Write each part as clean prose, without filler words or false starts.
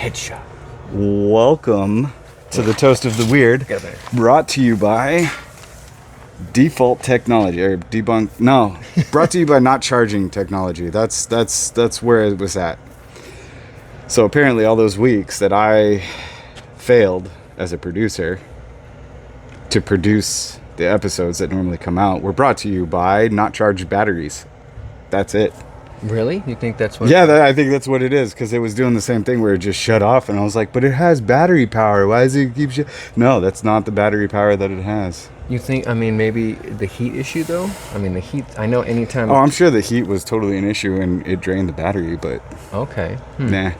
Headshot. Welcome to the Toast of the Weird, brought to you by Default Technology, or Debunk. No, brought to you by Not Charging Technology. That's where it was at. So apparently, all those weeks that I failed as a producer to produce the episodes that normally come out were brought to you by Not Charged Batteries. That's it. Really? You think that's what? Yeah, I think that's what it is, because it was doing the same thing where it just shut off, and I was like, but it has battery power. Why does it keep No, that's not the battery power that it has. You think, maybe the heat issue, though? The heat, I know anytime... Oh, I'm sure the heat was totally an issue, and it drained the battery, but... Okay. Nah,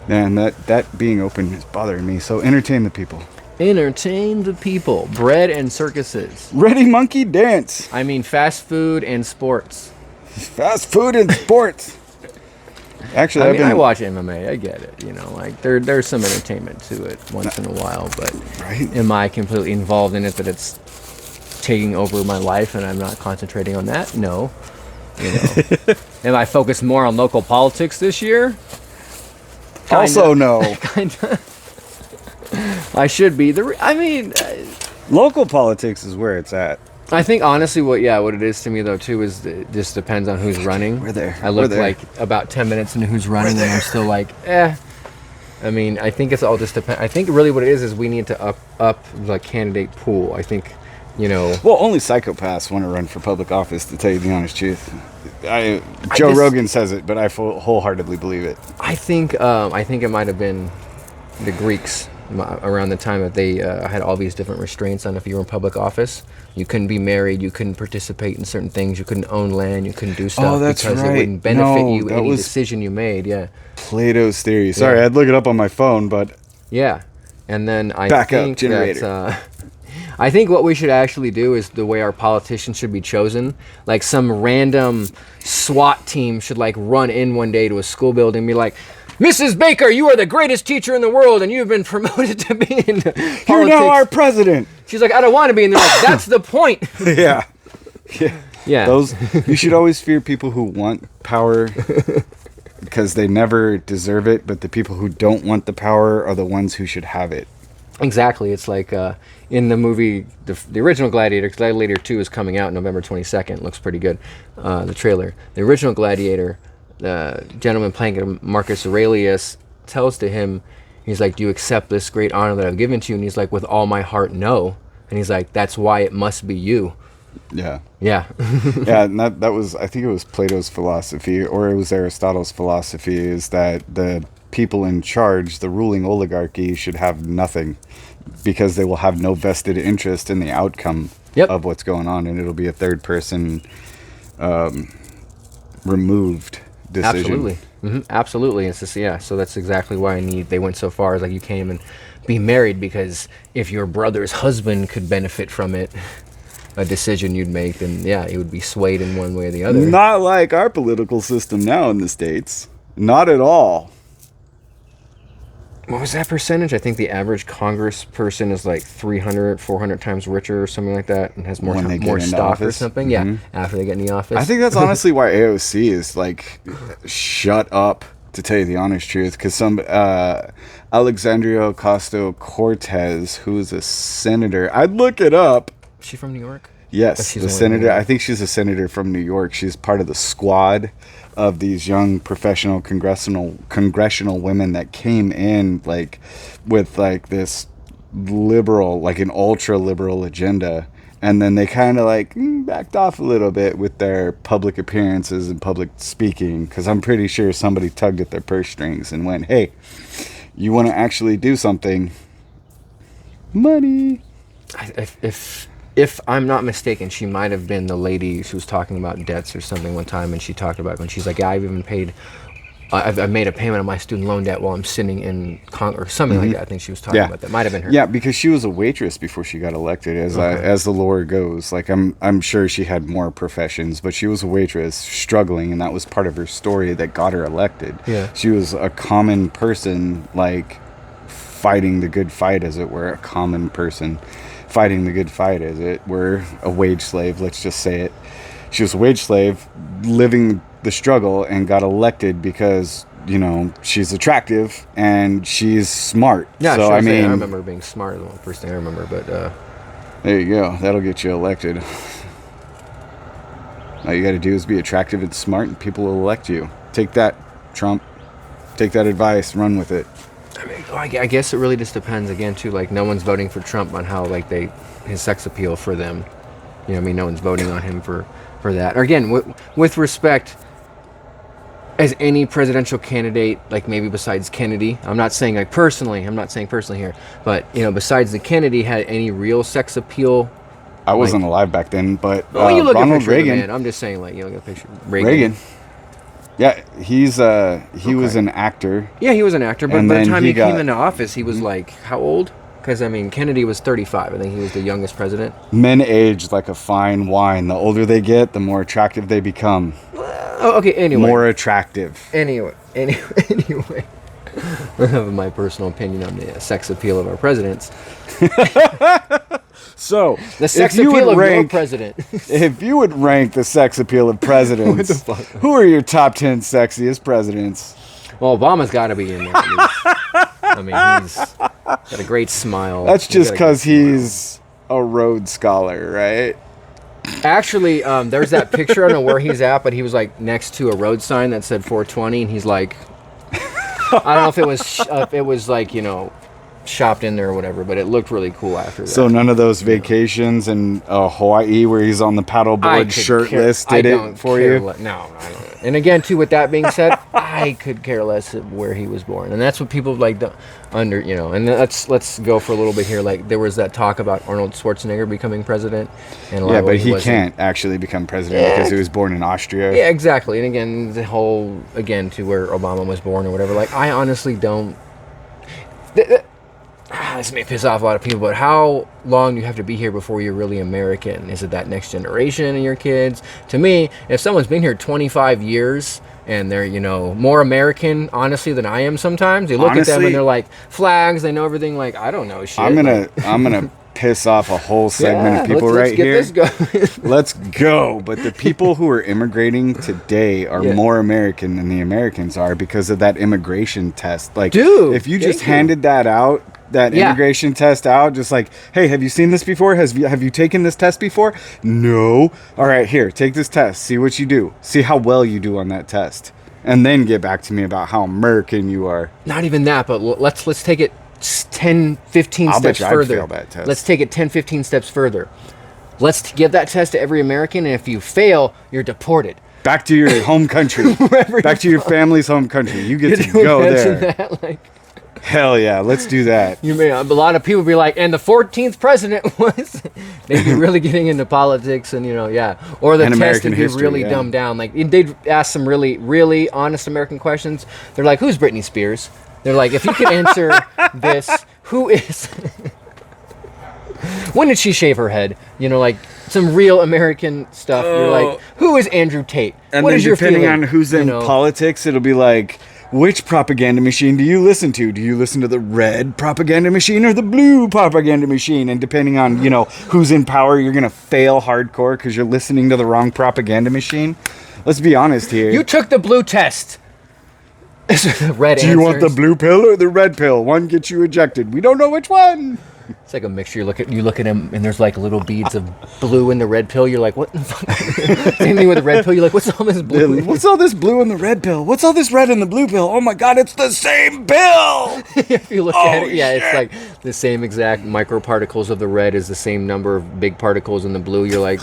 and that being open is bothering me, so entertain the people. Entertain the people. Bread and circuses. Ready Monkey Dance. Fast food and sports. Fast food and sports. Actually, I watch MMA. I get it. There's some entertainment to it once in a while, but right? Am I completely involved in it that it's taking over my life and I'm not concentrating on that? No. Am I focused more on local politics this year? Kinda. Also, no. Kinda. I should be. Local politics is where it's at. I think honestly what it is to me though too is it just depends on who's running. We're there. I look like about 10 minutes into who's running and I'm still like, I think it's all just depend. I think really what it is we need to up the candidate pool. I think, Well, only psychopaths want to run for public office, to tell you the honest truth. Joe Rogan says it, but I wholeheartedly believe it. I think it might have been the Greeks around the time that they had all these different restraints on if you were in public office. You couldn't be married, you couldn't participate in certain things, you couldn't own land, you couldn't do stuff because it wouldn't benefit you any decision you made. Yeah. Plato's theory. Sorry, I'd look it up on my phone, but yeah. And then I think that I think what we should actually do is the way our politicians should be chosen. Like some random SWAT team should run in one day to a school building and be like, Mrs. Baker, you are the greatest teacher in the world, and you have been promoted to be in politics. You're now our president. She's like, I don't want to be. And they're like, that's the point. Yeah. Yeah. You should always fear people who want power because they never deserve it, but the people who don't want the power are the ones who should have it. Exactly. It's like in the movie, the original Gladiator, Gladiator 2 is coming out November 22nd. Looks pretty good, the trailer. The original Gladiator, the gentleman playing Marcus Aurelius tells to him, he's like, do you accept this great honor that I've given to you? And he's like, with all my heart, no. And he's like, that's why it must be you. Yeah. Yeah. Yeah, and that was, I think it was Plato's philosophy, or it was Aristotle's philosophy, is that the people in charge, the ruling oligarchy, should have nothing because they will have no vested interest in the outcome of what's going on, and it'll be a third person removed decision. Absolutely. Absolutely. It's just, so that's exactly why they went so far as you can't even be married, because if your brother's husband could benefit from it, a decision you'd make, then it would be swayed in one way or the other. Not like our political system now in the States. Not at all. What was that percentage? I think the average Congress person is 300, 400 times richer or something like that, and has more stock or something. Mm-hmm. Yeah, after they get in the office. I think that's honestly why AOC is shut up, to tell you the honest truth, because some Alexandria Ocasio-Cortez, who is a senator, I'd look it up. Is she from New York? Yes, the senator. I think she's a senator from New York. She's part of the squad of these young professional congressional women that came in with this liberal, an ultra liberal agenda, and then they kind of backed off a little bit with their public appearances and public speaking, because I'm pretty sure somebody tugged at their purse strings and went, hey, you want to actually do something, money. If I'm not mistaken, she might have been the lady who was talking about debts or something one time, and she talked about when she's like, I've even paid, I've made a payment on my student loan debt while I'm sitting in Congress, or something like that. I think she was talking about that. Might have been her. Yeah, because she was a waitress before she got elected, as the lore goes. I'm sure she had more professions, but she was a waitress struggling, and that was part of her story that got her elected. Yeah. She was a common person, fighting the good fight, as it were, a common person fighting the good fight, as it were, a wage slave, let's just say it. She was a wage slave living the struggle and got elected because you know, she's attractive and she's smart. Yeah, so sure, I mean, I remember being smart. The first thing I remember, but there you go. That'll get you elected. All you got to do is be attractive and smart, and people will elect you. Take that, Trump. Take that advice. Run with it. I mean, I guess it really just depends again too. Like, no one's voting for Trump on how like his sex appeal for them. You know, what I mean, no one's voting on him for that. Or again, with respect, as any presidential candidate, like maybe besides Kennedy, I'm not saying personally here, but you know, besides the Kennedy, had any real sex appeal. I wasn't alive back then, but You look Ronald at picture Reagan. of the man. I'm just saying, like, you look at a picture of Reagan. Yeah, he was an actor. Yeah, he was an actor, but And by the then time he he came got- into office, he was like, how old? Because, I mean, Kennedy was 35. I think he was the youngest president. Men age like a fine wine. The older they get, the more attractive they become. Oh, okay, anyway. More attractive. Anyway. I have my personal opinion on the sex appeal of our presidents. So, The sex if you appeal would of your rank, president. if you would rank the sex appeal of presidents, What the fuck? who are your top 10 sexiest presidents? Well, Obama's got to be in there. At least. I mean, he's got a great smile. That's He's just got a because great smile. he's a Rhodes Scholar, right? Actually, there's that picture. I don't know where he's at, but he was like next to a road sign that said 420, and he's like, I don't know if it was like, you know, shopped in there or whatever, but it looked really cool after that. So none of those vacations in Hawaii where he's on the paddleboard shirtless did it for you? No, I don't. And again, too, with that being said, I could care less where he was born, and that's what people like you know. And let's go for a little bit here. Like, there was that talk about Arnold Schwarzenegger becoming president, and a lot Yeah, of but it he wasn't. can't actually become president because he was born in Austria. Yeah, exactly. And again, the whole to where Obama was born or whatever. Like, I honestly don't. This may piss off a lot of people, but how long do you have to be here before you're really American? Is it that next generation of your kids? To me, if someone's been here 25 years and they're, you know, more American, honestly, than I am sometimes, you look at them Honestly, and they're like, flags, they know everything. Like, I don't know shit. I'm Like, gonna piss off a whole segment of people let's right get here. this going. Let's go. But the people who are immigrating today are Yeah. more American than the Americans are because of that immigration test. Like, Dude, if you just thank you. handed that out, that Yeah. immigration test out, just like, hey, have you seen this before? Have you taken this test before? No. All right, here, take this test. See what you do. See how well you do on that test. And then get back to me about how American you are. Not even that, but let's take it 10, 15 I'll bet steps you I'd further. fail that test. Let's take it 10, 15 steps further. Let's give that test to every American, and if you fail, you're deported. Back to your home country. Back to your family's home country. You get to go Imagine there. that, like, Hell yeah, let's do that. you may, a lot of people be like, and the 14th president was. They'd be really getting into politics, and or the And test American would be history, really yeah. dumbed down. Like, they'd ask some really, really honest American questions. They're like, "Who's Britney Spears?" They're like, "If you could answer this, who is?" When did she shave her head? Like some real American stuff. You're like, "Who is Andrew Tate?" And What then is your depending feeling? on who's in politics, it'll be like, which propaganda machine do you listen to? Do you listen to the red propaganda machine or the blue propaganda machine? And depending on, who's in power, you're going to fail hardcore because you're listening to the wrong propaganda machine. Let's be honest here. You took the blue test. Red Do you want the answers. blue pill or the red pill? One gets you ejected. We don't know which one. It's like a mixture. You look at him, and there's like little beads of blue in the red pill. You're like, what the fuck? Same thing with the red pill. You're like, what's all this blue? What's all this blue in the red pill? What's all this red in the blue pill? Oh my God, it's the same pill. If you look at it, shit. it's like the same exact microparticles of the red is the same number of big particles in the blue. You're like,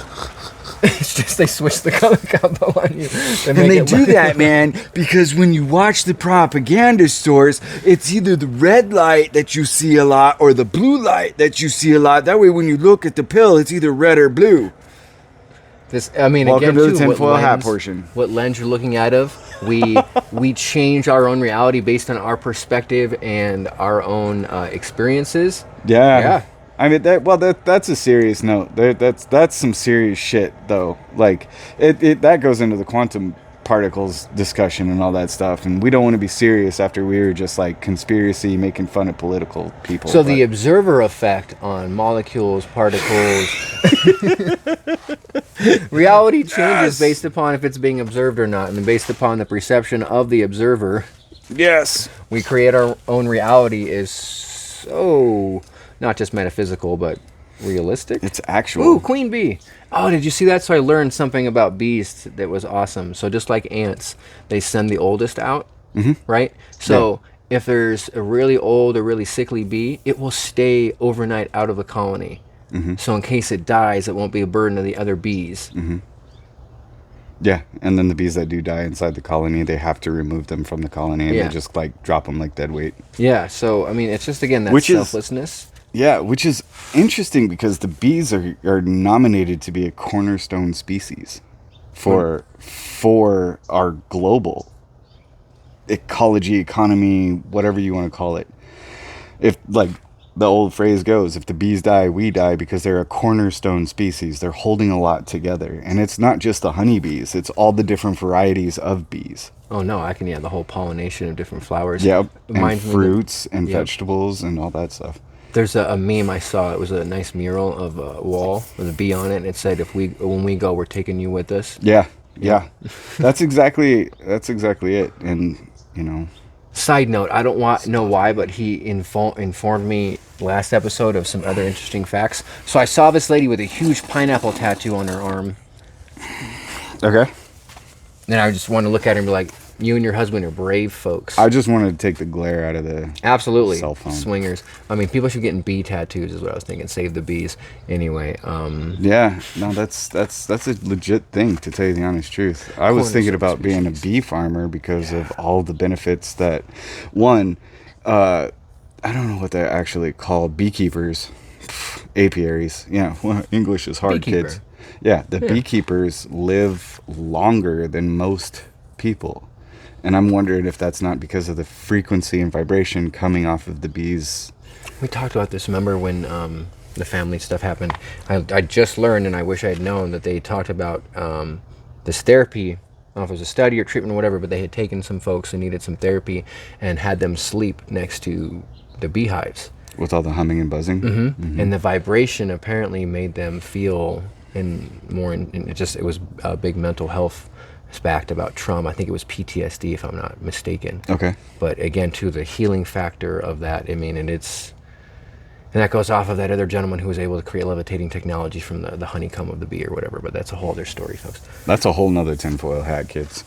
it's just they switch the color combo on you. And they do that, man, because when you watch the propaganda stores, it's either the red light that you see a lot or the blue light that you see a lot. That way, when you look at the pill, it's either red or blue. Welcome to the too, tinfoil hat portion. What lens you're looking out of, we change our own reality based on our perspective and our own experiences. Yeah. I mean that's a serious note. That's some serious shit though. Like that goes into the quantum particles discussion and all that stuff, and we don't want to be serious after we were just like conspiracy making fun of political people. So the observer effect on molecules, particles, reality changes based upon if it's being observed or not, and based upon the perception of the observer. Yes. We create our own reality is so not just metaphysical, but realistic. It's actual. Ooh, queen bee. Oh, did you see that? So I learned something about bees that was awesome. So just like ants, they send the oldest out, right? So if there's a really old or really sickly bee, it will stay overnight out of the colony. So in case it dies, it won't be a burden to the other bees. Yeah, and then the bees that do die inside the colony, they have to remove them from the colony, and Yeah. they just like drop them like dead weight. Yeah, so I mean, it's just again that Which is- selflessness. Yeah, which is interesting because the bees are nominated to be a cornerstone species for our global ecology, economy, whatever you want to call it. If like the old phrase goes, if the bees die, we die, because they're a cornerstone species. They're holding a lot together. And it's not just the honeybees, it's all the different varieties of bees. Oh no, I can the whole pollination of different flowers. Yep. And Reminds me that- fruits and Yep. vegetables and all that stuff. There's a meme I saw. It was a nice mural of a wall with a bee on it, and it said, when we go, we're taking you with us." Yeah. That's exactly it. And you know, Side note: I don't know why, but he informed me last episode of some other interesting facts. So I saw this lady with a huge pineapple tattoo on her arm, okay. and I just wanted to look at her and be like, "You and your husband are brave folks." I just wanted to take the glare out of the Absolutely, cell phone. swingers. I mean, people should get bee tattoos, is what I was thinking. Save the bees. Anyway, Yeah, no, that's a legit thing, to tell you the honest truth. I was thinking about being a bee farmer because of all the benefits that one, I don't know what they're actually called, beekeepers, apiaries. Yeah, well, English is hard, Beekeeper. kids. Yeah, the beekeepers live longer than most people. And I'm wondering if that's not because of the frequency and vibration coming off of the bees. we talked about this. Remember when the family stuff happened? I just learned, and I wish I had known, that they talked about this therapy. I don't know if it was a study or treatment or whatever, but they had taken some folks who needed some therapy and had them sleep next to the beehives. With all the humming and buzzing. Mm-hmm. And the vibration apparently made them feel it was a big mental health aspect about trauma. I think it was PTSD, if I'm not mistaken. Okay. But again, to the healing factor of that, I mean, and that goes off of that other gentleman who was able to create levitating technology from the honeycomb of the bee or whatever. But that's a whole other story, folks. That's a whole nother tinfoil hat, kids.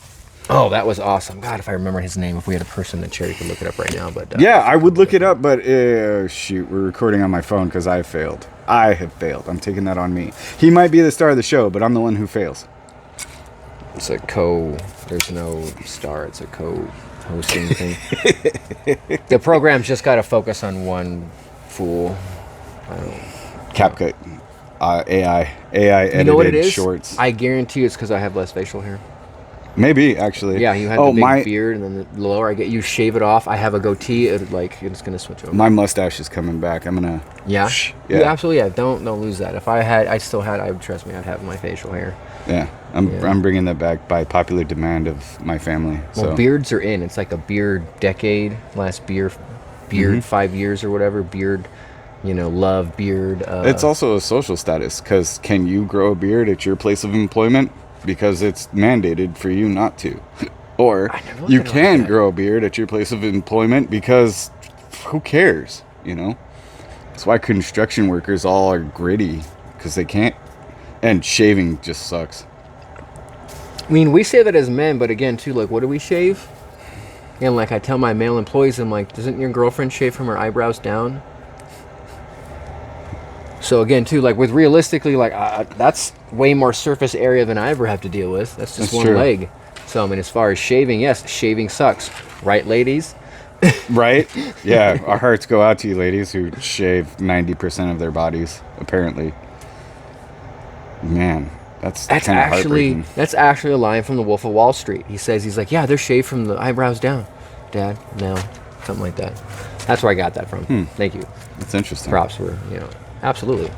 Oh, that was awesome. God, if I remember his name, if we had a person that Cherry could look it up right now. But Yeah, I would look it up, but shoot, we're recording on my phone because I failed. I have failed. I'm taking that on me. He might be the star of the show, but I'm the one who fails. it's there's no star, it's a co-hosting thing. The program's just got to focus on one fool. CapCut, AI edited You know what it is? shorts. I guarantee it's because I have less facial hair. Maybe actually. Yeah, you had the big beard, and then the lower you shave it off. I have a goatee. It's gonna switch over. My mustache is coming back. I'm gonna. Yeah, Yeah. You absolutely. Yeah, don't lose that. If I still had, trust me, I'd have my facial hair. Yeah, I'm bringing that back by popular demand of my family. Well, So beards are in. It's like a beard decade. Last beard, 5 years or whatever. Beard, love beard. it's also a social status, because can you grow a beard at your place of employment? Because it's mandated for you not to. Or never you looked at it like can that. grow a beard at your place of employment because who cares, That's why construction workers all are gritty, because they can't. And shaving just sucks. I mean, we say that as men, but again, too, like, what do we shave? And like, I tell my male employees, I'm like, doesn't your girlfriend shave from her eyebrows down? So again, too, like, with realistically, like, that's way more surface area than I ever have to deal with. That's just That's one true. leg. So I mean, as far as shaving, yes, shaving sucks, right, ladies? Right? Yeah, our hearts go out to you ladies who shave 90% of their bodies, apparently. Man, that's kind of heartbreaking. That's actually a line from The Wolf of Wall Street. He's like, yeah, they're shaved from the eyebrows down, Dad. No, something like that. That's where I got that from. Thank you. That's interesting. Props for absolutely.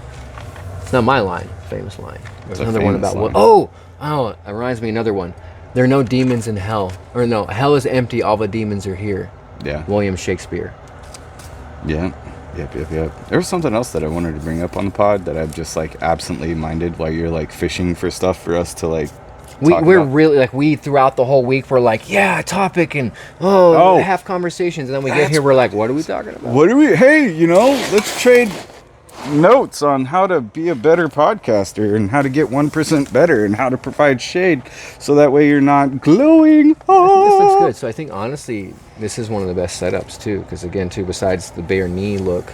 It's not my line, famous line. There's a another one famous about line. it reminds me of another one. There are no demons in hell, or no, hell is empty. All the demons are here. Yeah. William Shakespeare. Yeah. Yep. There was something else that I wanted to bring up on the pod that I've just like absently minded while you're like fishing for stuff for us to like we're really like throughout the whole week we're like, yeah, topic and have conversations, and then we get here, we're like, what are we talking about? Hey, let's trade notes on how to be a better podcaster and how to get 1% better and how to provide shade so that way you're not glowing. This looks good. So I think honestly this is one of the best setups too, because again too, besides the bare knee look,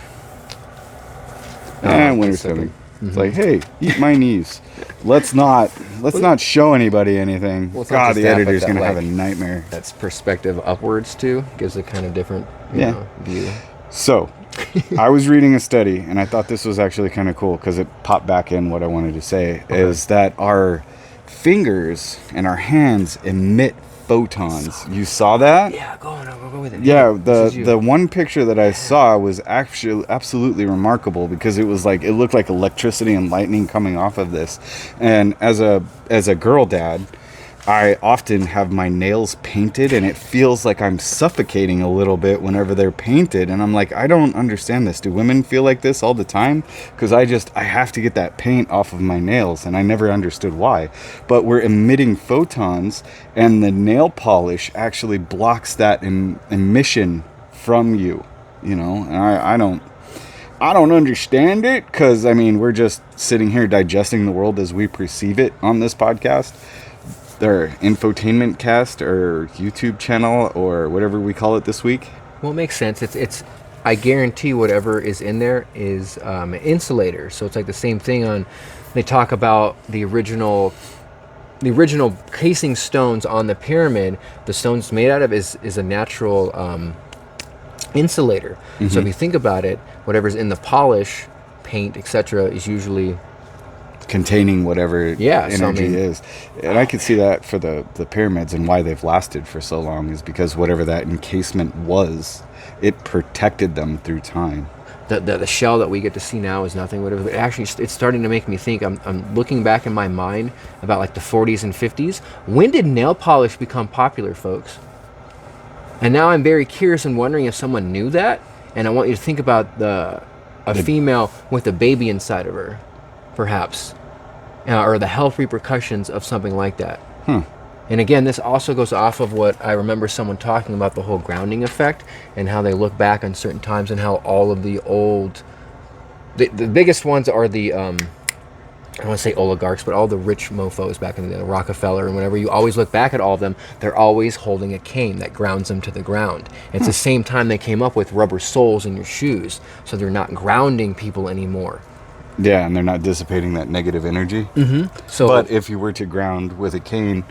and winter's coming. It's like, hey, eat my knees. Let's not show anybody anything. Well, God, the editor's gonna have a nightmare. That's perspective upwards too, gives a kind of different view. So I was reading a study, and I thought this was actually kind of cool because it popped back in what I wanted to say, is that our fingers and our hands emit photons. You saw that? Yeah, go with it. Yeah, the one picture that I saw was actually absolutely remarkable because it looked like electricity and lightning coming off of this. And as a girl dad, I often have my nails painted, and it feels like I'm suffocating a little bit whenever they're painted. And I'm like, I don't understand this. Do women feel like this all the time? Because I have to get that paint off of my nails, and I never understood why. But we're emitting photons, and the nail polish actually blocks that emission from you. And I don't understand it because, we're just sitting here digesting the world as we perceive it on this podcast. Their infotainment cast or YouTube channel or whatever we call it this week. Well, it makes sense. It's I guarantee whatever is in there is an insulator. So it's like the same thing they talk about the original casing stones on the pyramid. The stones made out of is a natural insulator. Mm-hmm. So if you think about it, whatever's in the polish, paint, etc., is usually containing whatever energy is. And I could see that for the pyramids, and why they've lasted for so long is because whatever that encasement was, it protected them through time. The shell that we get to see now is nothing. Whatever. Actually, it's starting to make me think. I'm looking back in my mind about like the 40s and 50s. When did nail polish become popular, folks? And now I'm very curious and wondering if someone knew that. And I want you to think about a female with a baby inside of her, perhaps, or the health repercussions of something like that. And again, this also goes off of what I remember someone talking about, the whole grounding effect, and how they look back on certain times and how all of the old, the biggest ones are the, I don't want to say oligarchs, but all the rich mofos back in the Rockefeller and whenever you always look back at all of them, they're always holding a cane that grounds them to the ground. It's the same time they came up with rubber soles in your shoes, so they're not grounding people anymore. Yeah, and they're not dissipating that negative energy. Mm-hmm. So, but if you were to ground with a cane,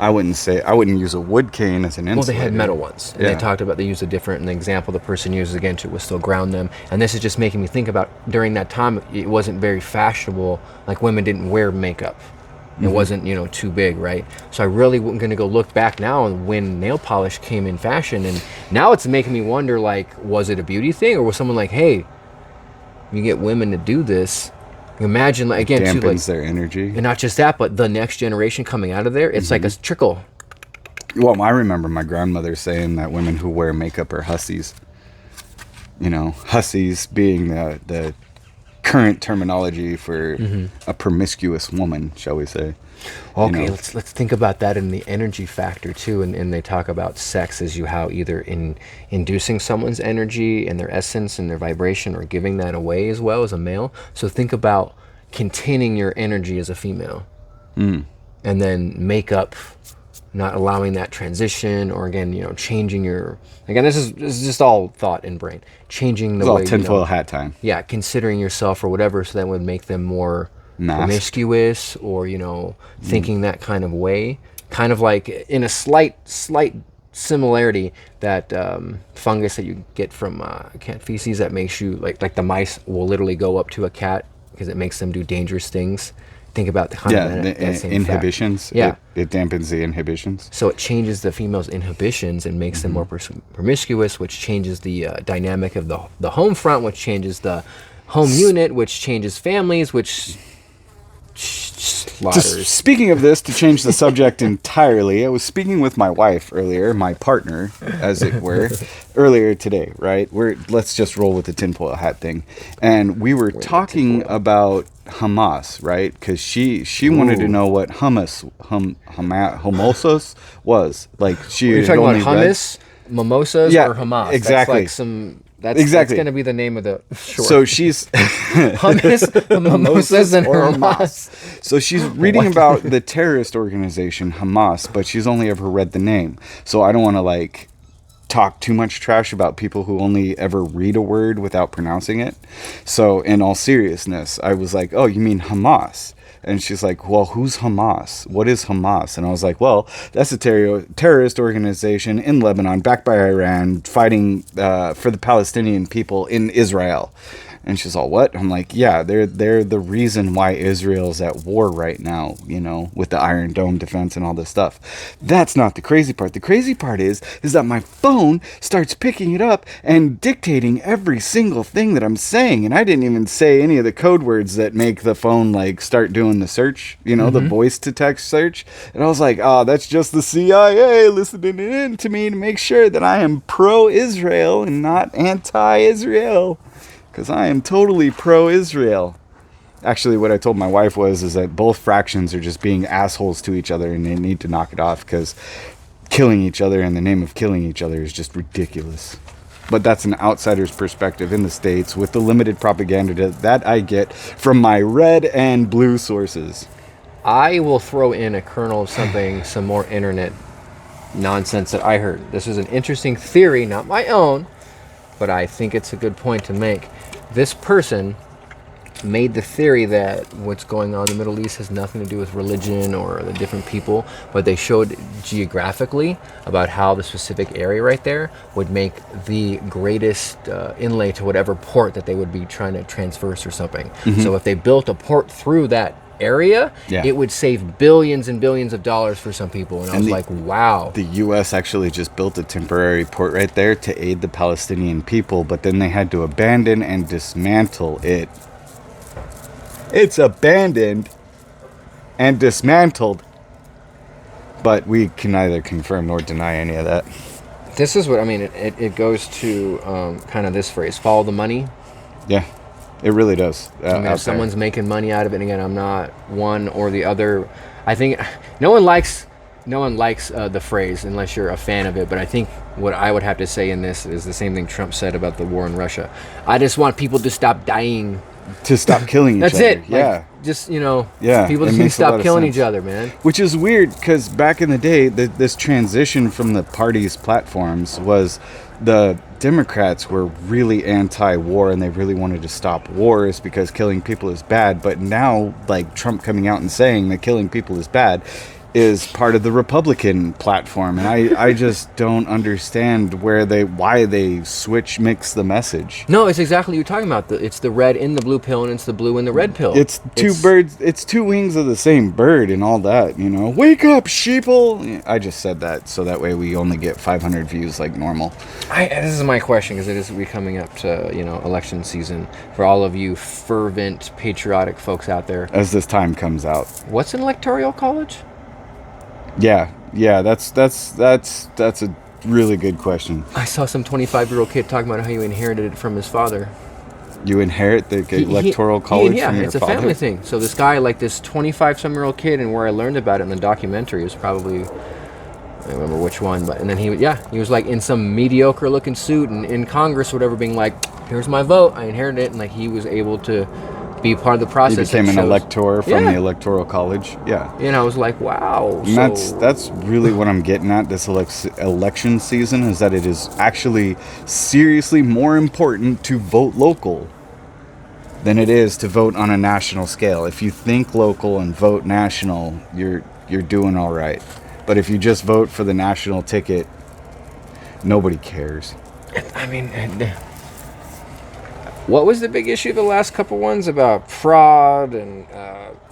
I wouldn't use a wood cane as an insulator. Well, they had metal ones. And they talked about they used a different, and the example the person uses again to was still ground them. And this is just making me think about during that time, it wasn't very fashionable. Like women didn't wear makeup. It wasn't, too big, right? So I really am going to go look back now on when nail polish came in fashion. And now it's making me wonder, like, was it a beauty thing? Or was someone like, hey, you get women to do this, imagine, like, again, dampens too, like, their energy. And not just that, but the next generation coming out of there, it's like a trickle. Well, I remember my grandmother saying that women who wear makeup are hussies. Hussies being the current terminology for a promiscuous woman, shall we say. Okay, let's think about that in the energy factor too, and they talk about sex as how either in inducing someone's energy and their essence and their vibration, or giving that away as well as a male. So think about containing your energy as a female, and then makeup, not allowing that transition, or again, changing your. Again, this is just all thought and brain, changing the way. It's all tinfoil hat time. Yeah, considering yourself or whatever, so that would make them more promiscuous, or thinking that kind of way, kind of like in a slight similarity, that fungus that you get from cat feces that makes you like the mice will literally go up to a cat because it makes them do dangerous things. Think about the kind of that same inhibitions. Yeah, it dampens the inhibitions. So it changes the female's inhibitions and makes them more promiscuous, which changes the dynamic of the home front, which changes the home unit, which changes families, which slaughters. Speaking of this, to change the subject entirely, I was speaking with my wife earlier, my partner, as it were, earlier today, right? Let's just roll with the tinfoil hat thing. And we were talking about Hamas, right? Because she wanted to know what hummus was. Like, she You're talking had about only read- hummus, mimosas, Yeah, or Hamas. exactly. That's like that's Exactly. going to be the name of the short. So she's hummus, mimosas, and or Hamas. So she's reading about the terrorist organization Hamas, but she's only ever read the name. So I don't want to like talk too much trash about people who only ever read a word without pronouncing it. So in all seriousness, I was like, "Oh, you mean Hamas?" And she's like, "Well, who's Hamas? What is Hamas?" And I was like, "Well, that's a terrorist organization in Lebanon, backed by Iran, fighting for the Palestinian people in Israel." And she's all, "What?" I'm like, "Yeah, they're the reason why Israel's at war right now, you know, with the Iron Dome defense and all this stuff." That's not the crazy part. The crazy part is that my phone starts picking it up and dictating every single thing that I'm saying. And I didn't even say any of the code words that make the phone like start doing the search, you know, the voice to text search. And I was like, "Oh, that's just the CIA listening in to me to make sure that I am pro-Israel and not anti-Israel. Because I am totally pro-Israel." Actually, what I told my wife is that both fractions are just being assholes to each other and they need to knock it off, because killing each other in the name of killing each other is just ridiculous. But that's an outsider's perspective in the States with the limited propaganda that I get from my red and blue sources. I will throw in a kernel of something, some more internet nonsense that I heard. This is an interesting theory, not my own, but I think it's a good point to make. This person made the theory that what's going on in the Middle East has nothing to do with religion or the different people, but they showed geographically about how the specific area right there would make the greatest inlay to whatever port that they would be trying to transverse or something. So if they built a port through that area, it would save billions and billions of dollars for some people. And I was like, wow. The U.S. actually just built a temporary port right there to aid the Palestinian people, but then they had to abandon and dismantle it. It's abandoned and dismantled, but we can neither confirm nor deny any of that. This is what I mean. It goes to kind of this phrase: follow the money. Yeah, it really does. I mean, if someone's making money out of it, and again, I'm not one or the other. I think no one likes the phrase unless you're a fan of it. But I think what I would have to say in this is the same thing Trump said about the war in Russia. I just want people to stop dying. To stop killing each That's other. it. Yeah. Like, just, you know, Yeah, people it just need to makes a lot stop of killing sense. each other, man. Which is weird, because back in the day, this transition from the party's platforms was the Democrats were really anti-war and they really wanted to stop wars because killing people is bad. But now, like, Trump coming out and saying that killing people is bad is part of the Republican platform, and I just don't understand why they mix the message. No, it's exactly what you're talking about. It's the red in the blue pill, and it's the blue in the red pill. It's two wings of the same bird and all that, you know. Wake up, sheeple! I just said that so that way we only get 500 views like normal. This is my question, because we're coming up to, you know, election season. For all of you fervent, patriotic folks out there, As this time comes out. what's an electoral college? Yeah, that's a really good question. I saw some 25-year-old kid talking about how he inherited it from his father. You inherit the electoral college from your it's a father? family thing. So this guy, like this 25-some-year-old kid, and where I learned about it in the documentary was probably, I don't remember which one, but and then he was like in some mediocre-looking suit and in Congress or whatever, being like, "Here's my vote, I inherited it," and like he was able to be part of the He process. became an elector from Yeah. the electoral college. Yeah. And I was like, wow. And So that's really what I'm getting at this election season, is that it is actually seriously more important to vote local than it is to vote on a national scale. If you think local and vote national, you're doing all right. But if you just vote for the national ticket, nobody cares. I mean, what was the big issue of the last couple ones about fraud and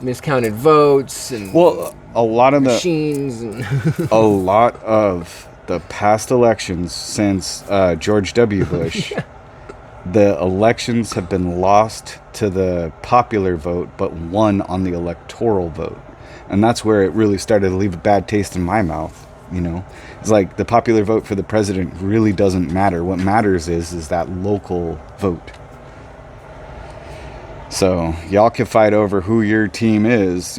miscounted votes and a lot of machines and a lot of the past elections since George W. Bush, the elections have been lost to the popular vote, but won on the electoral vote. And that's where it really started to leave a bad taste in my mouth. It's like the popular vote for the president really doesn't matter. What matters is that local vote. So y'all can fight over who your team is,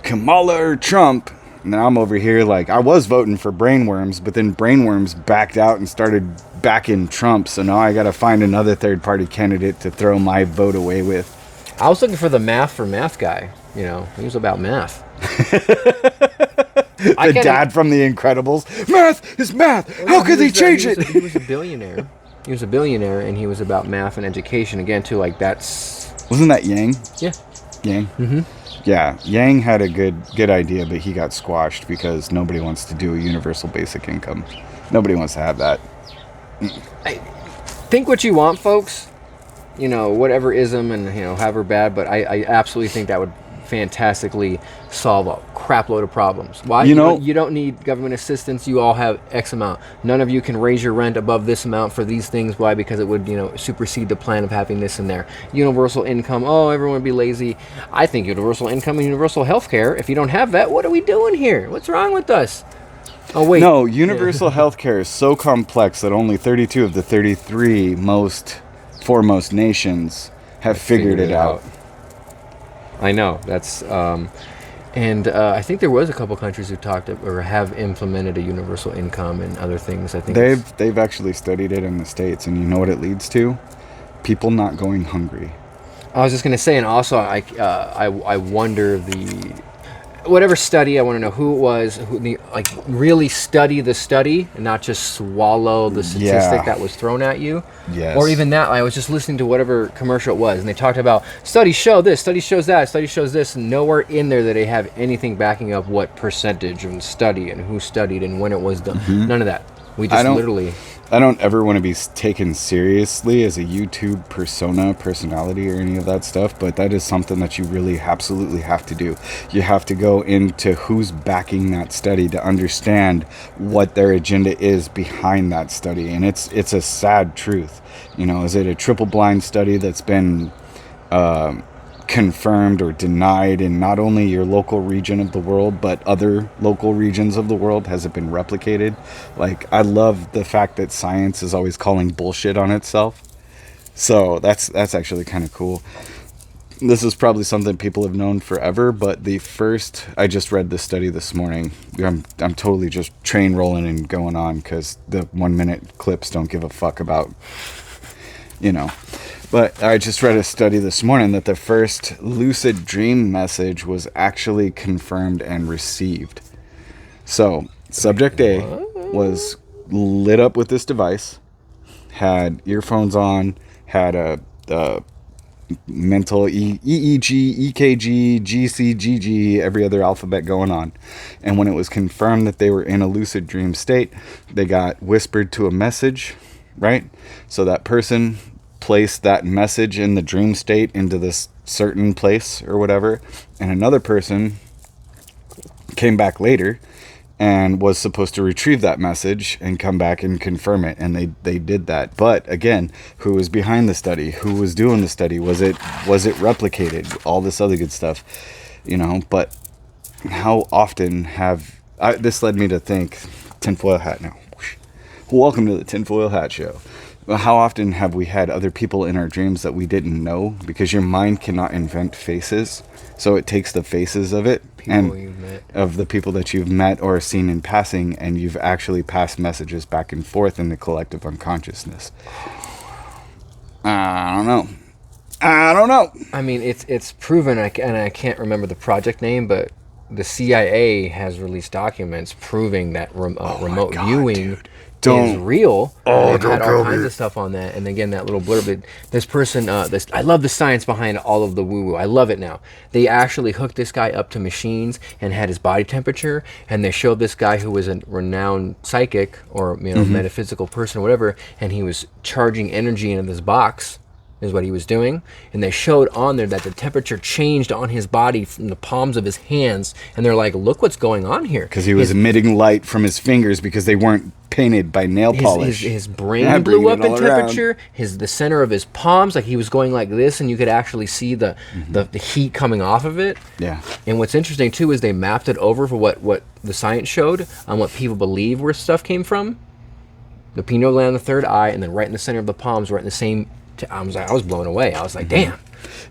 Kamala or Trump. And I'm over here like, I was voting for Brainworms, but then Brainworms backed out and started backing Trump. So now I got to find another third party candidate to throw my vote away with. I was looking for the math for math guy. He was about math. The dad from The Incredibles. Math is math. How could they change it? He was a billionaire. He was a billionaire, and he was about math and education again too. Like that's. Wasn't that Yang? Yeah. Yang. Mm-hmm. Yeah, Yang had a good idea, but he got squashed because nobody wants to do a universal basic income. Nobody wants to have that. Think what you want, folks. Whatever ism and however bad, but I absolutely think that would fantastically solve a crap load of problems. Why? You don't need government assistance. You all have X amount. None of you can raise your rent above this amount for these things. Why? Because it would supersede the plan of having this in there. Universal income. Oh, everyone would be lazy. I think universal income and universal health care. If you don't have that, what are we doing here? What's wrong with us? Oh wait. No, universal health care is so complex that only 32 of the 33 foremost nations have figured it out. I know that's, and I think there was a couple countries who talked or have implemented a universal income and other things. I think they've actually studied it in the States, and you know what it leads to? People not going hungry. I was just gonna say, and also I wonder whatever study, I want to know who it was, really study the study and not just swallow the statistic that was thrown at you. Yes. Or even that, I was just listening to whatever commercial it was, and they talked about studies show this, study shows that, study shows this, and nowhere in there that they have anything backing up what percentage of the study and who studied and when it was done. Mm-hmm. None of that. We just literally... I don't ever want to be taken seriously as a YouTube personality or any of that stuff, but that is something that you really absolutely have to do. You have to go into who's backing that study to understand what their agenda is behind that study. And it's a sad truth. Is it a triple blind study that's been confirmed or denied in not only your local region of the world but other local regions of the world? Has it been replicated? I love the fact that science is always calling bullshit on itself, so that's actually kind of cool. This is probably something people have known forever, but I just read this study this morning. I'm totally just train rolling and going on because the 1 minute clips don't give a fuck about But I just read a study this morning that the first lucid dream message was actually confirmed and received. So, subject A was lit up with this device, had earphones on, had a mental EEG, EKG, GCGG, every other alphabet going on. And when it was confirmed that they were in a lucid dream state, they got whispered to a message, right? So that person placed that message in the dream state into this certain place or whatever, and another person came back later and was supposed to retrieve that message and come back and confirm it, and they did that. But again, who was behind the study? Who was doing the study? Was it replicated? All this other good stuff, but how often this led me to think, tinfoil hat now. Welcome to the Tinfoil Hat Show. How often have we had other people in our dreams that we didn't know? Because your mind cannot invent faces, so it takes the faces of it of the people that you've met or seen in passing, and you've actually passed messages back and forth in the collective unconsciousness. I don't know. I mean, it's proven, and I can't remember the project name, but the CIA has released documents proving that remote viewing is real. Oh, they've had all kinds of stuff on that. And again, that little blurb. This person, I love the science behind all of the woo-woo. I love it now. They actually hooked this guy up to machines and had his body temperature, and they showed this guy who was a renowned psychic or metaphysical person or whatever, and he was charging energy into this box is what he was doing. And they showed on there that the temperature changed on his body from the palms of his hands. And they're like, look what's going on here. Because he was emitting light from his fingers because they weren't painted by nail polish. His brain blew up in temperature. The center of his palms, like he was going like this, and you could actually see the heat coming off of it. Yeah. And what's interesting too is they mapped it over for what the science showed on what people believe where stuff came from. The pineal gland, the third eye, and then right in the center of the palms, right in the same. I was blown away. I was like, damn.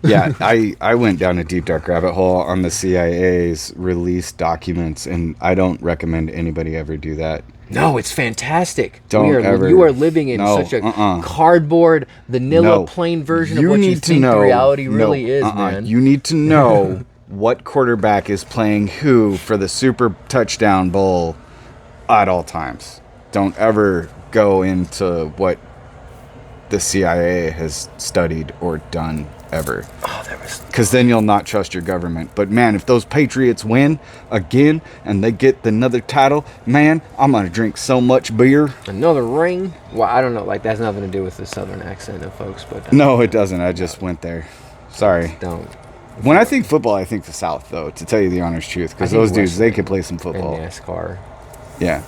Yeah, I went down a deep dark rabbit hole on the CIA's released documents, and I don't recommend anybody ever do that. No, it's fantastic. Don't ever. You are living in such a cardboard, vanilla, plain version of what you think the reality really is, man. You need to know what quarterback is playing who for the Super Touchdown Bowl at all times. Don't ever go into what the CIA has studied or done ever. Because then you'll not trust your government. But man, if those Patriots win again and they get another title, man, I'm gonna drink so much beer. Another ring? Well, I don't know. Like, that's nothing to do with the southern accent of folks. But no, it doesn't. I just went there. Sorry. Don't. When I think football, I think the South, though, to tell you the honest truth. Because those dudes, they could play some football. And NASCAR. Yeah.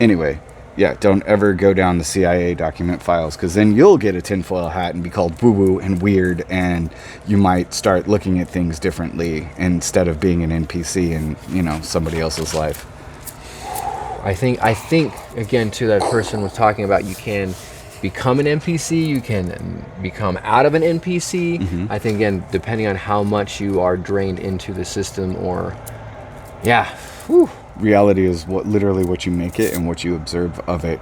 Anyway. Yeah, don't ever go down the CIA document files, because then you'll get a tinfoil hat and be called woo-woo and weird, and you might start looking at things differently instead of being an NPC in, somebody else's life. I think again, too, that person was talking about, you can become an NPC, you can become out of an NPC. Mm-hmm. I think, again, depending on how much you are drained into the system, or, yeah, whew. Reality is literally what you make it and what you observe of it,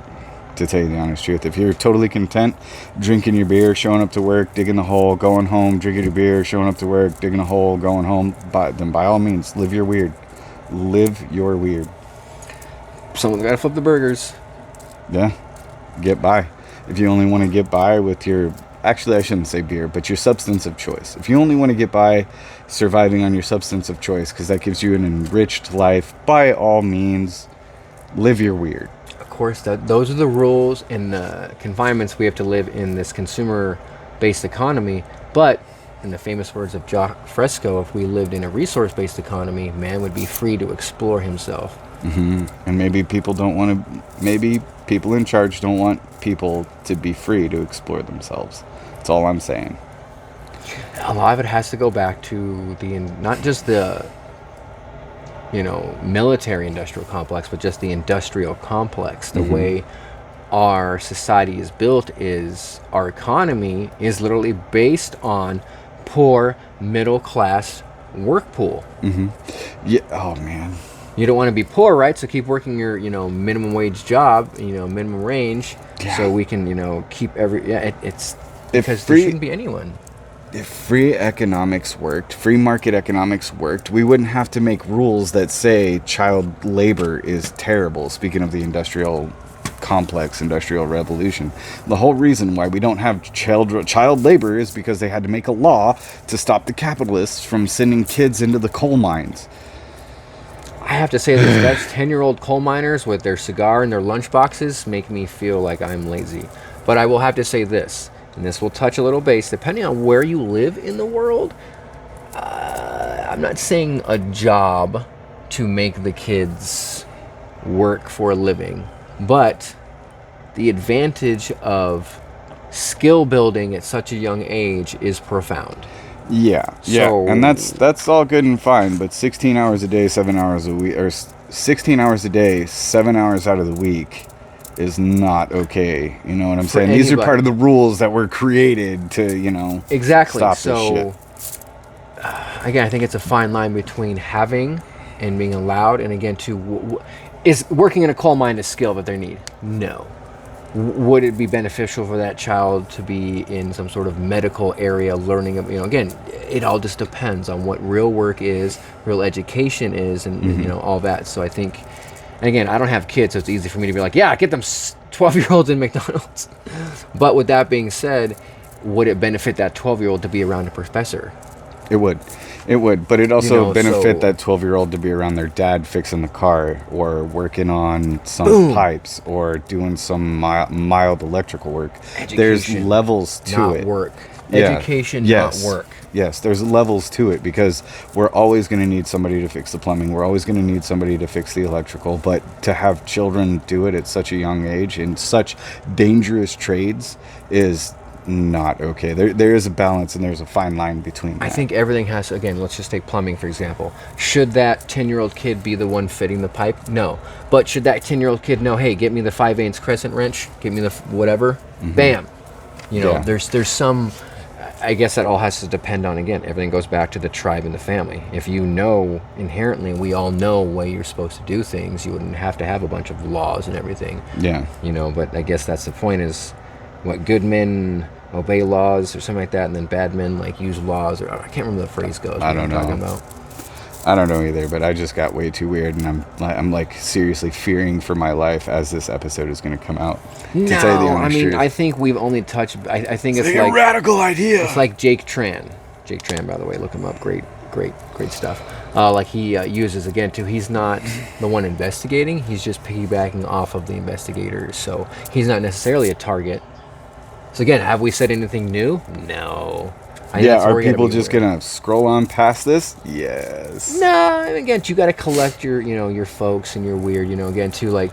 to tell you the honest truth. If you're totally content drinking your beer, showing up to work, digging a hole, going home, drinking your beer, showing up to work, digging a hole, going home, then by all means, live your weird. Live your weird. Someone's got to flip the burgers. Yeah. Get by. If you only want to get by with your... Actually, I shouldn't say beer, but your substance of choice. If you only want to get by surviving on your substance of choice, because that gives you an enriched life, by all means, live your weird. Of course, those are the rules and the confinements we have to live in this consumer-based economy. But, in the famous words of Jacques Fresco, if we lived in a resource-based economy, man would be free to explore himself. Mm-hmm. And maybe people don't want to... Maybe people in charge don't want people to be free to explore themselves. That's all I'm saying. A lot of it has to go back to not just the military industrial complex, but just the industrial complex. The way our society is built is our economy is literally based on poor middle class work pool. Mm-hmm. Yeah. Oh man. You don't want to be poor, right? So keep working your, minimum wage job, minimum range, so we can, keep it's because there shouldn't be anyone. If free economics worked, free market economics worked, we wouldn't have to make rules that say child labor is terrible. Speaking of the industrial complex, industrial revolution, the whole reason why we don't have child labor is because they had to make a law to stop the capitalists from sending kids into the coal mines. I have to say this, that's 10-year-old coal miners with their cigar and their lunch boxes make me feel like I'm lazy. But I will have to say this, and this will touch a little base, depending on where you live in the world, I'm not saying a job to make the kids work for a living, but the advantage of skill building at such a young age is profound. Yeah, and that's all good and fine, but 16 hours a day, 7 hours a week, or 16 hours a day, 7 hours out of the week is not okay. You know what I'm saying? These are part of the rules that were created to, exactly. Stop so, this shit. Again, I think it's a fine line between having and being allowed, and again, is working in a coal mine a skill that they need? No. Would it be beneficial for that child to be in some sort of medical area learning? Again, it all just depends on what real work is, real education is, and all that. So I think, and again, I don't have kids, so it's easy for me to be like, yeah, get them 12-year-olds in McDonald's. But with that being said, would it benefit that 12-year-old to be around a professor? It would, but it also benefit that 12-year-old to be around their dad fixing the car or working on some pipes or doing some mild electrical work. Education, there's levels to not it. Work. education, Yes. not work. Yes, there's levels to it because we're always going to need somebody to fix the plumbing. We're always going to need somebody to fix the electrical. But to have children do it at such a young age in such dangerous trades is not okay. There is a balance and there's a fine line between that. I think everything has, again, let's just take plumbing, for example. Should that 10-year-old kid be the one fitting the pipe? No. But should that 10-year-old kid know, hey, get me the 5/8 crescent wrench, get me the whatever, bam. You know, Yeah. there's some, I guess that all has to depend on, again, everything goes back to the tribe and the family. If you know inherently, we all know way you're supposed to do things, you wouldn't have to have a bunch of laws and everything. Yeah. You know, but I guess that's the point is, what, good men obey laws or something like that, and then bad men like use laws, or I can't remember the phrase goes. I don't know. Talking about. I don't know either, but I just got way too weird, and I'm like seriously fearing for my life as this episode is going to come out. No, to tell you the I honest mean, truth. I think we've only touched. I think it's It's like a radical idea. it's like Jake Tran. Jake Tran, by the way, look him up. Great stuff. Like he uses again too. He's not the one investigating. He's just piggybacking off of the investigators. So he's not necessarily a target. So again, have we said anything new? No. I think Yeah, that's where are we gotta people be just aware. gonna scroll on past this? Yes. No, and again, you got to collect your, your folks and your weird, again, too, like,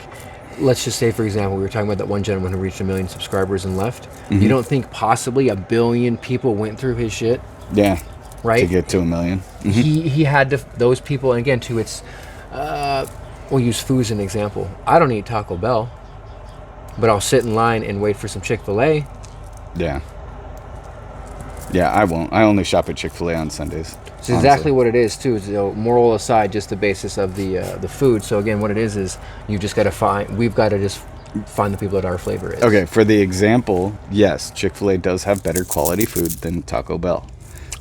let's just say, for example, we were talking about that one gentleman who reached 1 million subscribers and left. You don't think possibly 1 billion people went through his shit, Yeah. right? To get to 1 million. He had to, those people, and again, too, it's, we'll use food as an example. I don't eat Taco Bell, but I'll sit in line and wait for some Chick-fil-A. Yeah. Yeah, I won't. I only shop at Chick-fil-A on Sundays. It's exactly what it is too. So moral aside, just the basis of the food. So again, what it is you just got to find. We've got to just find the people that our flavor is. Okay, for the example, yes, Chick-fil-A does have better quality food than Taco Bell.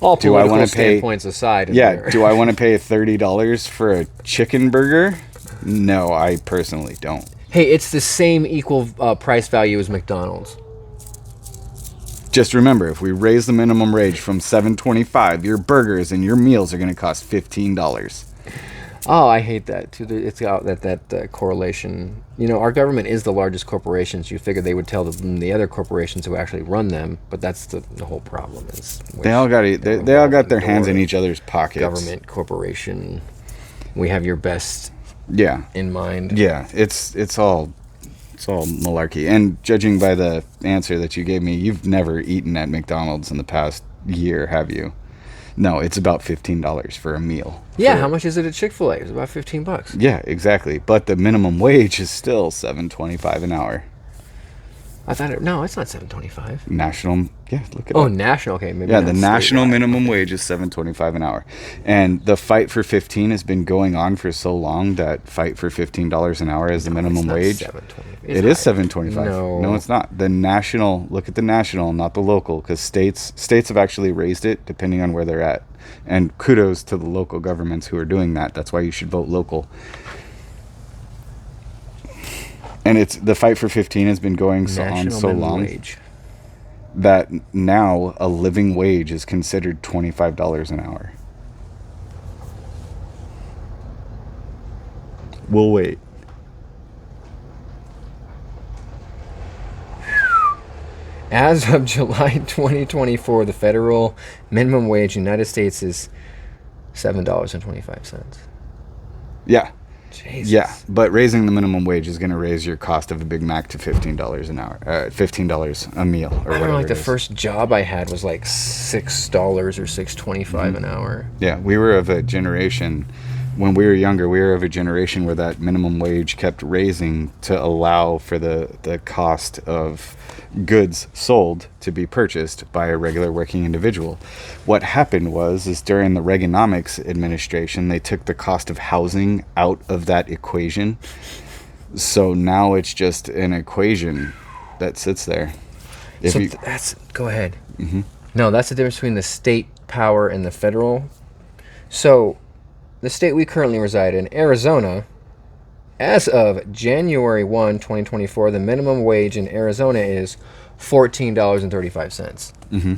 All Do I political wanna pay- standpoints aside. Yeah, do I want to pay $30 for a chicken burger? No, I personally don't. Hey, it's the same equal price value as McDonald's. Just remember, if we raise the minimum wage from $7.25, your burgers and your meals are going to cost $15. Oh, I hate that too. It's got that correlation. Our government is the largest corporations. You figure they would tell the other corporations who actually run them, but that's the whole problem. Is They all got their hands in each other's pockets. government corporation. We have your best Yeah. in mind. Yeah, it's all malarkey. And judging by the answer that you gave me, you've never eaten at McDonald's in the past year, have you? No, it's about $15 for a meal. Yeah, how much is it at Chick-fil-A? It's about $15. Yeah, exactly. But the minimum wage is still $7.25 an hour. I thought no, it's not $7.25. National, yeah, look at Oh, it. national. Okay, maybe. Yeah, not the state. national minimum wage is $7.25 an hour, and the fight for 15 has been going on for so long that fight for $15 an hour as the minimum wage. It is $7.25. No, it's not. The national. Look at the national, not the local, because states have actually raised it depending on where they're at. And kudos to the local governments who are doing that. That's why you should vote local. And it's the fight for 15 has been going on so long Wage. that now a living wage is considered $25 an hour. We'll wait. As of July 2024, the federal minimum wage in the United States is $7.25. Yeah. Jesus. Yeah, but raising the minimum wage is going to raise your cost of a Big Mac to $15 an hour, $15 a meal, or I whatever. don't know, like it the is. first job I had was like $6 or $6.25 an hour. Yeah, we were of a generation, when we were younger, we were of a generation where that minimum wage kept raising to allow for the cost of goods sold to be purchased by a regular working individual. What happened is during the Reaganomics administration, they took the cost of housing out of that equation. So now it's just an equation that sits there. If So you, that's, go ahead. Mm-hmm. No, that's the difference between the state power and the federal. So the state we currently reside in, Arizona, as of January 1, 2024, the minimum wage in Arizona is $14.35. mm-hmm.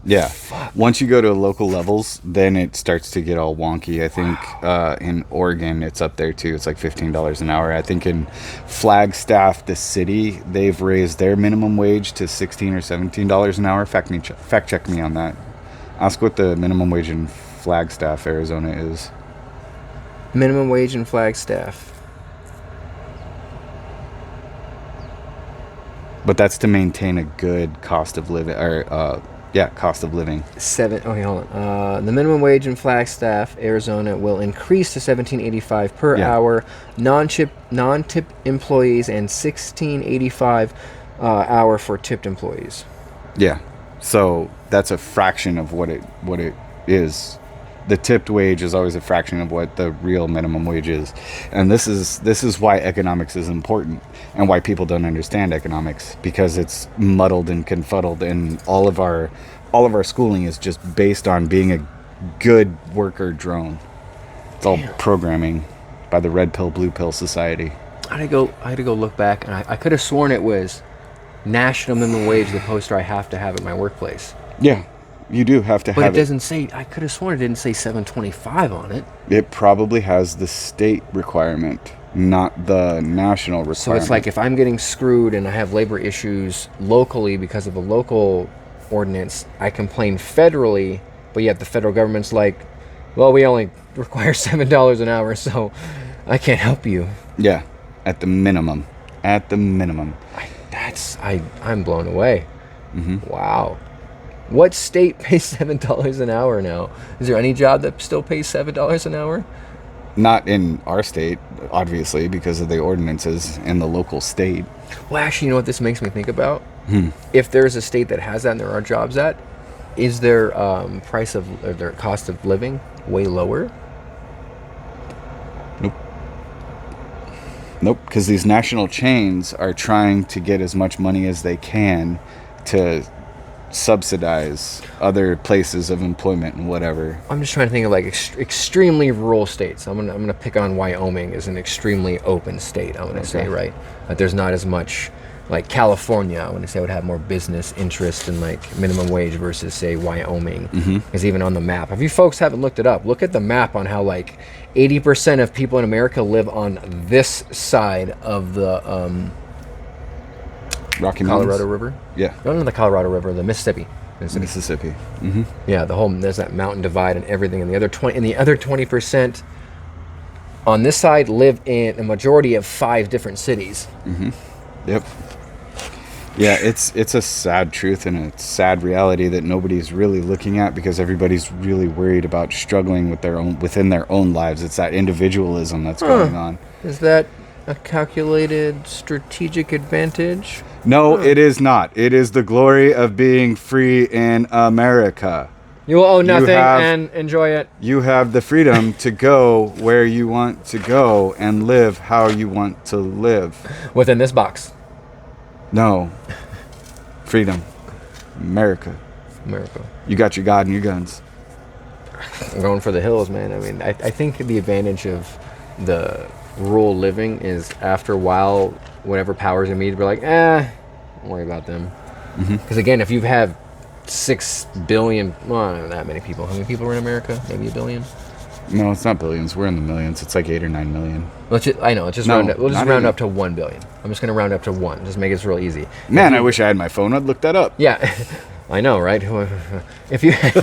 Yeah. Once you go to local levels, then it starts to get all wonky. I think in Oregon, it's up there too. It's like $15 an hour. I think in Flagstaff, the city, they've raised their minimum wage to $16 or $17 an hour. Fact check me on that. Ask what the minimum wage in Flagstaff, Arizona is. Minimum wage in Flagstaff. But that's to maintain a good cost of living, or cost of living. Okay, hold on. The minimum wage in Flagstaff, Arizona, will increase to $17.85 per hour. Non-tip employees, and $16.85 hour for tipped employees. Yeah, so that's a fraction of what it is. The tipped wage is always a fraction of what the real minimum wage is, and this is why economics is important, and why people don't understand economics, because it's muddled and confuddled, and all of our schooling is just based on being a good worker drone. It's all programming by the red pill blue pill society. I had to go look back, and I could have sworn it was national minimum wage, the poster I have to have at my workplace. Yeah. You do have to have it. But it doesn't say, I could have sworn it didn't say $7.25 on it. It probably has the state requirement, not the national requirement. So it's like if I'm getting screwed and I have labor issues locally because of a local ordinance, I complain federally, but yet the federal government's like, well, we only require $7 an hour, so I can't help you. Yeah, at the minimum. At the minimum. I'm blown away. Mm-hmm. Wow. What state pays $7 an hour now? Is there any job that still pays $7 an hour? Not in our state, obviously, because of the ordinances in the local state. Well, actually, you know what this makes me think about? If there's a state that has that and there are jobs at, is their their cost of living way lower? Nope, because these national chains are trying to get as much money as they can to subsidize other places of employment and whatever. I'm just trying to think of like extremely rural states. I'm gonna pick on Wyoming as an extremely open state. I'm gonna say, right, that there's not as much, like California, I want to say, would have more business interest in like minimum wage versus say Wyoming. Because even on the map, if you folks haven't looked it up, look at the map on how like 80% of people in America live on this side of the Rocky Mountains? Colorado River. Yeah. No, the Colorado River, the Mississippi. Mm-hmm. Yeah, there's that mountain divide and everything, and the other 20% on this side live in a majority of 5 different cities. Mm-hmm. Yep. Yeah, it's a sad truth and a sad reality that nobody's really looking at, because everybody's really worried about struggling within their own lives. It's that individualism that's going on. Is that a calculated strategic advantage? No, it is not. It is the glory of being free in America. You will own nothing and enjoy it. You have the freedom to go where you want to go and live how you want to live. Within this box. No. Freedom. America. You got your God and your guns. I'm going for the hills, man. I mean, I think the advantage of the rural living is after a while, whatever powers in me to be like, don't worry about them. Because again, if you have 6 billion, well, not that many people. How many people are in America? Maybe 1 billion? No, it's not billions. We're in the millions. It's like 8 or 9 million. We'll just round up. We'll just round up to 1 billion. I'm just going to round up to 1. Just make it real easy. Man, I wish I had my phone. I'd look that up. Yeah, I know, right? If you had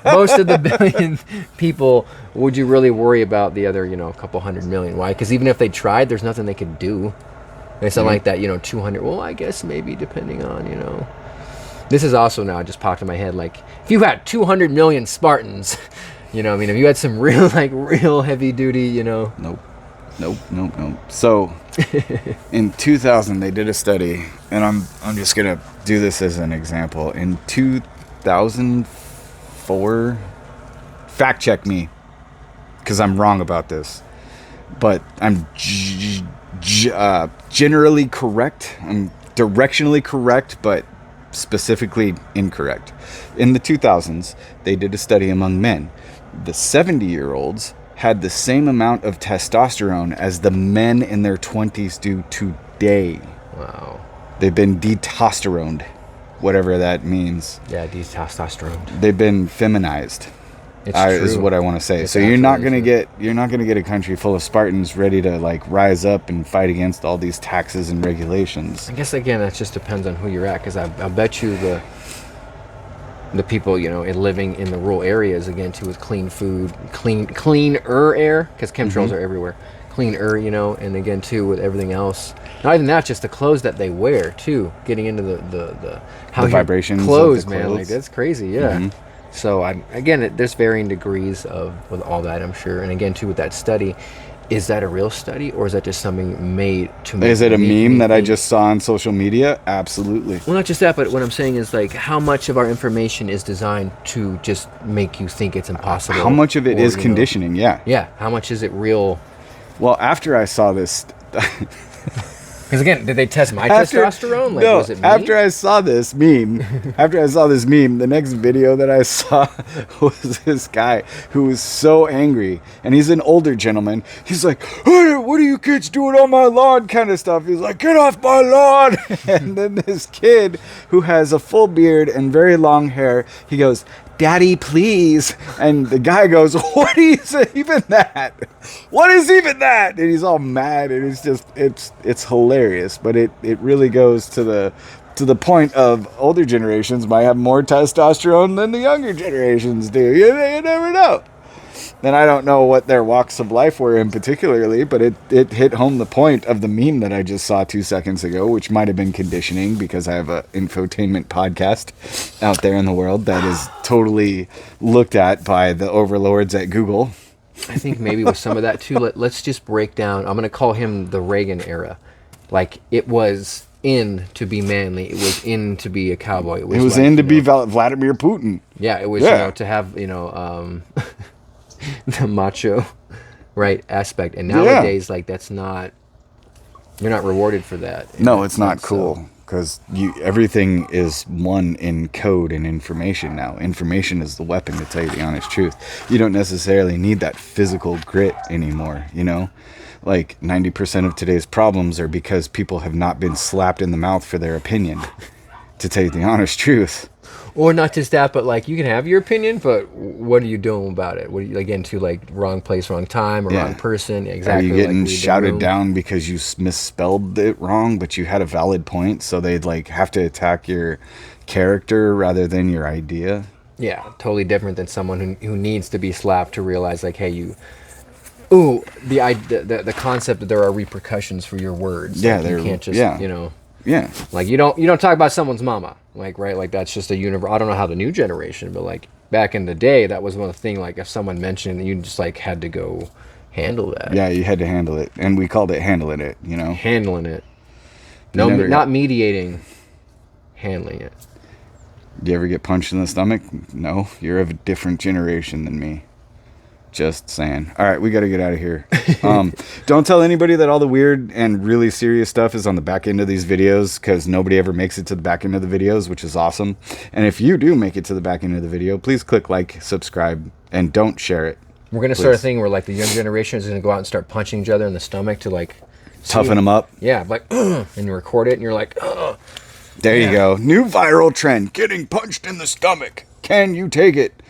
most of the billion people, would you really worry about the other, couple 100 million? Why? Because even if they tried, there's nothing they could do. It's not like that, 200. Well, I guess maybe depending on, This is also now just popped in my head. Like, if you had 200 million Spartans, if you had some real heavy duty, Nope. So, in 2000, they did a study, and I'm just gonna do this as an example. In 2004, fact check me, because I'm wrong about this, but I'm generally correct. I'm directionally correct, but specifically incorrect. In the 2000s, they did a study among men. The 70-year-olds had the same amount of testosterone as the men in their 20s do today. Wow. They've been detestosteroned. whatever that means. Yeah, testosterone. They've been feminized. It's true. Is what I want to say. It's So you're not absolutely gonna true. you're not gonna get a country full of Spartans ready to like rise up and fight against all these taxes and regulations. I guess again that just depends on who you're at, because I bet you the people, you know, living in the rural areas, again too, with clean food, cleaner air, because chemtrails are everywhere, cleaner, you know, and again too with everything else, not even that, just the clothes that they wear too, getting into the how The your vibrations of clothes, the man, like clothes. that's crazy. Yeah. So there's varying degrees of with all that, I'm sure. And again too with that study, is that a real study, or is that just something made to make Is it a make meme me that I think? just saw on social media? Absolutely. Well, not just that, but what I'm saying is, like, how much of our information is designed to just make you think it's impossible? How much of it or, is you know, conditioning? Yeah. yeah, how much is it real? Well, after I saw this, Because again, did they test my testosterone? Like, no, was it me? after I saw this meme, the next video that I saw was this guy who was so angry, and he's an older gentleman. He's like, "Hey, what are you kids doing on my lawn?" kind of stuff. He's like, "Get off my lawn!" And then this kid who has a full beard and very long hair, he goes, "Daddy, please." And the guy goes, "What is even that? What is even that?" And he's all mad, and it's hilarious. But it really goes to the point of older generations might have more testosterone than the younger generations do. You never know. And I don't know what their walks of life were in particularly, but it hit home the point of the meme that I just saw 2 seconds ago, which might have been conditioning, because I have a infotainment podcast out there in the world that is totally looked at by the overlords at Google. I think maybe with some of that too. Let's just break down. I'm going to call him the Reagan era. Like, it was in to be manly. It was in to be a cowboy. It was like, in to you be know, Vladimir Putin. yeah, it was, Yeah. you know, to have, you know, the macho, right, aspect. And nowadays, like, that's not, you're not rewarded for that. No, it's not So- cool, because everything is one in code and information now. Information is the weapon, to tell you the honest truth. You don't necessarily need that physical grit anymore, you know? Like, 90% of today's problems are because people have not been slapped in the mouth for their opinion, to tell you the honest truth. Or not just that, but like, you can have your opinion, but what are you doing about it? What are you, again, to like wrong place, wrong time, or Yeah. wrong person? Exactly. Are you getting like read the shouted room. down because you misspelled it wrong, but you had a valid point, so they'd like have to attack your character rather than your idea? Yeah, totally different than someone who needs to be slapped to realize, like, hey, you. Ooh, the concept that there are repercussions for your words. Yeah, like, you there- can't just, yeah. you know. Yeah. Like, you don't talk about someone's mama, like, right? Like, that's just a universe. I don't know how the new generation, but like back in the day, that was one thing. Like, if someone mentioned it, you just like had to go handle that. Yeah, you had to handle it, and we called it handling it, you know? Handling it. No, never not got- mediating. Handling it. Do you ever get punched in the stomach? No, you're of a different generation than me. Just saying. All right, we got to get out of here. Don't tell anybody that all the weird and really serious stuff is on the back end of these videos, because nobody ever makes it to the back end of the videos, which is awesome. And if you do make it to the back end of the video, please click like, subscribe, and don't share it. We're gonna start a Please. thing where like the young generation is gonna go out and start punching each other in the stomach to like Toughen them up. Yeah, like and you record it and you're like, ugh. There you go. New viral trend. Getting punched in the stomach. Can you take it?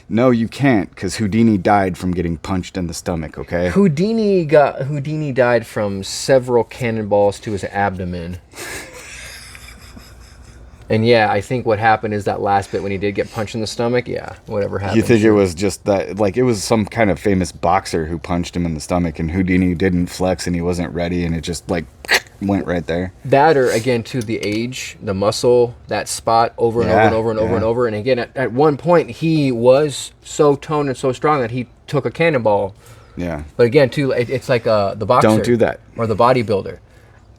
No, you can't, because Houdini died from getting punched in the stomach, okay? Houdini died from several cannonballs to his abdomen. And yeah, I think what happened is that last bit when he did get punched in the stomach, yeah, whatever happened. You think it was just that, like, it was some kind of famous boxer who punched him in the stomach, and Houdini didn't flex and he wasn't ready, and it just, like, went right there. That, or again, to the age, the muscle, that spot over and over and over and over and over. And again, at one point, he was so toned and so strong that he took a cannonball. Yeah. But again, too, it's like the boxer. Don't do that. Or the bodybuilder.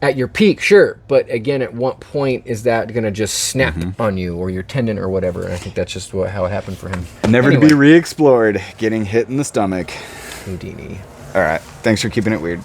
At your peak, sure. But again, at what point is that going to just snap on you or your tendon or whatever? And I think that's just how it happened for him. Never to Anyway, be re-explored. Getting hit in the stomach. Houdini. All right. Thanks for keeping it weird.